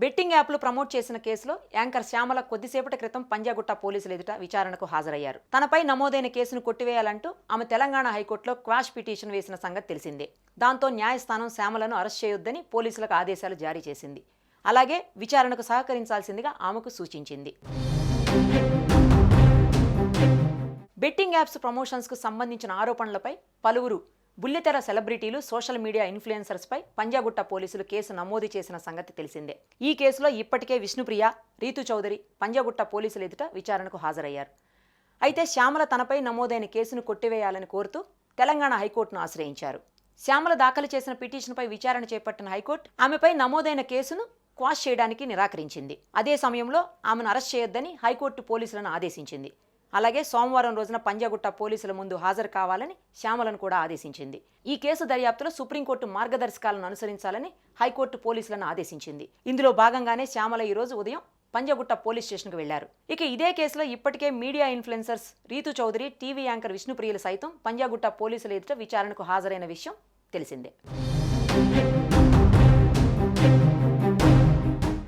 Betting యాప్లు promote చేసిన కేసులో యాంకర్ శ్యామల కొద్దిసేపటి క్రితం పంజాగుట్ట పోలీసులు ఎదుట విచారణకు హాజరయ్యారు. తనపై నమోదైన కేసును కొట్టివేయాలంటూ ఆమె తెలంగాణ హైకోర్టులో క్వాష్ పిటిషన్ వేసిన సంగతి తెలిసిందే. దాంతో న్యాయస్థానం శ్యామలను అరెస్ట్ చేయొద్దని పోలీసులకు ఆదేశాలు జారీ చేసింది. అలాగే విచారణకు సహకరించాల్సిందిగా ఆమెకు సూచించింది. బెట్టింగ్ యాప్స్ ప్రమోషన్స్కు సంబంధించిన ఆరోపణలపై పలువురు బుల్లితెర సెలబ్రిటీలు, సోషల్ మీడియా ఇన్ఫ్లుయెన్సర్స్పై పంజాగుట్ట పోలీసులు కేసు నమోదు చేసిన సంగతి తెలిసిందే. ఈ కేసులో ఇప్పటికే విష్ణుప్రియ, రీతు చౌదరి పంజాగుట్ట పోలీసులు ఎదుట విచారణకు హాజరయ్యారు. అయితే శ్యామల తనపై నమోదైన కేసును కొట్టివేయాలని కోరుతూ తెలంగాణ హైకోర్టును ఆశ్రయించారు. శ్యామల దాఖలు చేసిన పిటిషన్పై విచారణ చేపట్టిన హైకోర్టు ఆమెపై నమోదైన కేసును క్వాష్ చేయడానికి నిరాకరించింది. అదే సమయంలో ఆమెను అరెస్ట్ చేయొద్దని హైకోర్టు పోలీసులను ఆదేశించింది. అలాగే సోమవారం రోజున పంజాగుట్ట పోలీసుల ముందు హాజరు కావాలని శ్యామలను కూడా ఆదేశించింది. ఈ కేసు దర్యాప్తులో సుప్రీంకోర్టు మార్గదర్శకాలను అనుసరించాలని హైకోర్టు పోలీసులను ఆదేశించింది. ఇందులో భాగంగానే శ్యామల ఈ రోజు ఉదయం పంజాగుట్ట పోలీస్ స్టేషన్కు వెళ్లారు. ఇక ఇదే కేసులో ఇప్పటికే media influencers Rithu Chowdary, TV anchor విష్ణుప్రియలు సైతం పంజాగుట్ట పోలీసుల ఎదుట విచారణకు హాజరైన విషయం తెలిసిందే.